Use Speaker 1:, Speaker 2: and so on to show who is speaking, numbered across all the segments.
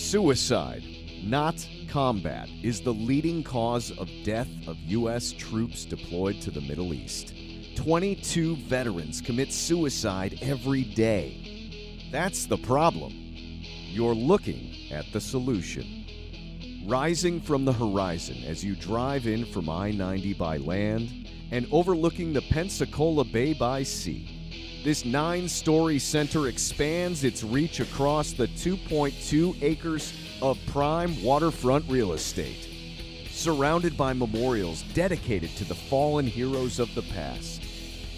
Speaker 1: Suicide, not combat, is the leading cause of death of U.S. troops deployed to the Middle East. 22 veterans commit suicide every day. That's the problem. You're looking at the solution. Rising from the horizon as you drive in from I-90 by land and overlooking the Pensacola Bay by sea, this 9-story center expands its reach across the 2.2 acres of prime waterfront real estate, surrounded by memorials dedicated to the fallen heroes of the past.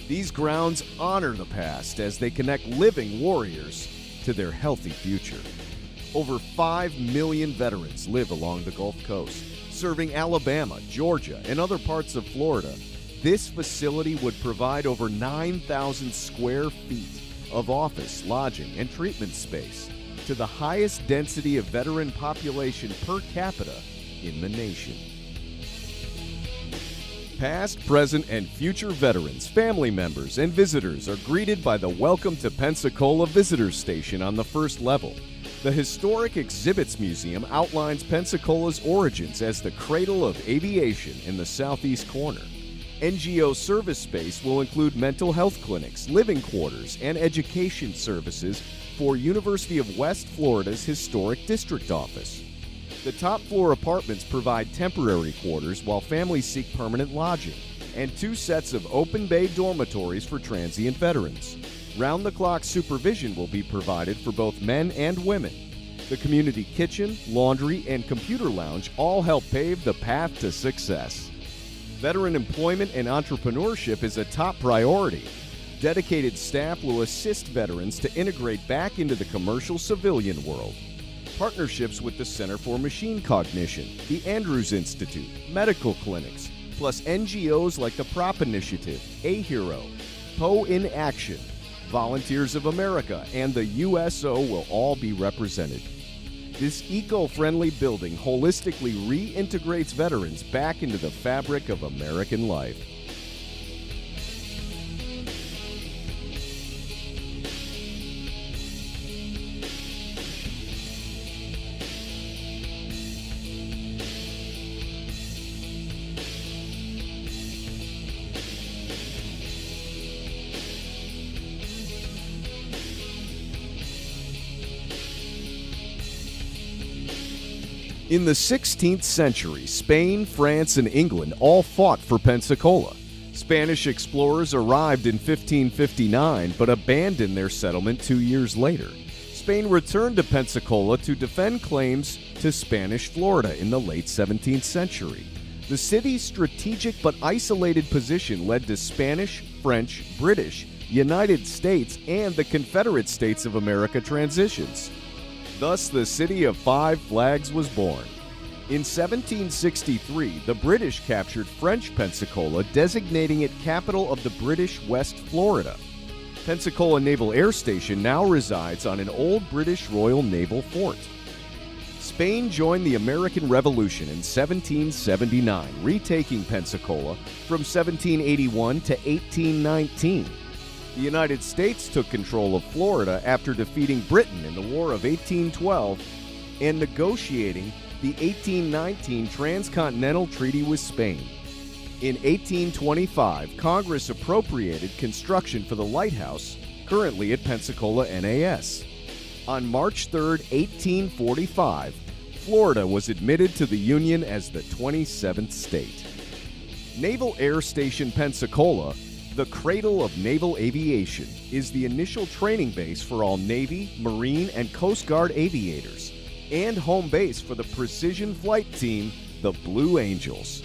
Speaker 1: These grounds honor the past as they connect living warriors to their healthy future. Over 5 million veterans live along the Gulf Coast, serving Alabama, Georgia, and other parts of Florida. This facility would provide over 9,000 square feet of office, lodging, and treatment space to the highest density of veteran population per capita in the nation. Past, present, and future veterans, family members, and visitors are greeted by the Welcome to Pensacola Visitor Station on the first level. The Historic Exhibits Museum outlines Pensacola's origins as the cradle of aviation in the southeast corner. NGO service space will include mental health clinics, living quarters, and education services for University of West Florida's Historic District Office. The top floor apartments provide temporary quarters while families seek permanent lodging, and 2 sets of open bay dormitories for transient veterans. Round-the-clock supervision will be provided for both men and women. The community kitchen, laundry, and computer lounge all help pave the path to success. Veteran employment and entrepreneurship is a top priority. Dedicated staff will assist veterans to integrate back into the commercial civilian world. Partnerships with the Center for Machine Cognition, the Andrews Institute, medical clinics, plus NGOs like the Prop Initiative, A-Hero, Poe in Action, Volunteers of America, and the USO will all be represented. This eco-friendly building holistically reintegrates veterans back into the fabric of American life. In the 16th century, Spain, France, and England all fought for Pensacola. Spanish explorers arrived in 1559 but abandoned their settlement 2 years later. Spain returned to Pensacola to defend claims to Spanish Florida in the late 17th century. The city's strategic but isolated position led to Spanish, French, British, United States, and the Confederate States of America transitions. Thus, the City of Five Flags was born. In 1763, the British captured French Pensacola, designating it capital of the British West Florida. Pensacola Naval Air Station now resides on an old British Royal Naval fort. Spain joined the American Revolution in 1779, retaking Pensacola from 1781 to 1819. The United States took control of Florida after defeating Britain in the War of 1812 and negotiating the 1819 Transcontinental Treaty with Spain. In 1825, Congress appropriated construction for the lighthouse, currently at Pensacola NAS. On March 3, 1845, Florida was admitted to the Union as the 27th state. Naval Air Station Pensacola, the cradle of naval aviation, is the initial training base for all Navy, Marine, and Coast Guard aviators, and home base for the precision flight team, the Blue Angels.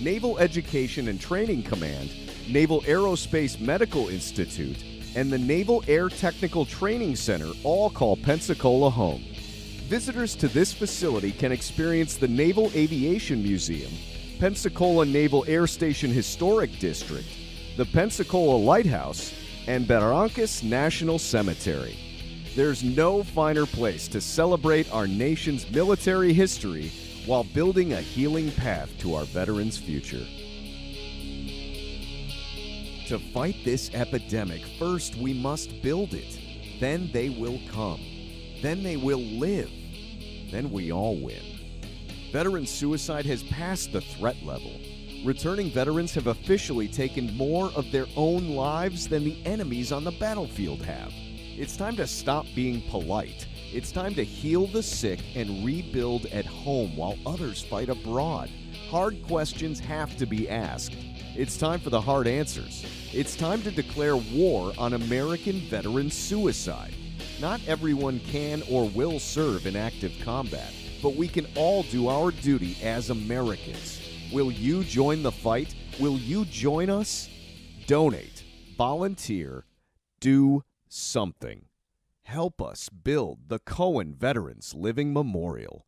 Speaker 1: Naval Education and Training Command, Naval Aerospace Medical Institute, and the Naval Air Technical Training Center all call Pensacola home. Visitors to this facility can experience the Naval Aviation Museum, Pensacola Naval Air Station Historic District, the Pensacola Lighthouse, and Barrancas National Cemetery. There's no finer place to celebrate our nation's military history while building a healing path to our veterans' future. To fight this epidemic, first we must build it. Then they will come. Then they will live. then we all win. Veteran suicide has passed the threat level. Returning veterans have officially taken more of their own lives than the enemies on the battlefield have. It's time to stop being polite. It's time to heal the sick and rebuild at home while others fight abroad. Hard questions have to be asked. It's time for the hard answers. It's time to declare war on American veteran suicide. Not everyone can or will serve in active combat, but we can all do our duty as Americans. Will you join the fight? Will you join us? Donate, volunteer, do something. Help us build the Cohen Veterans Living Memorial.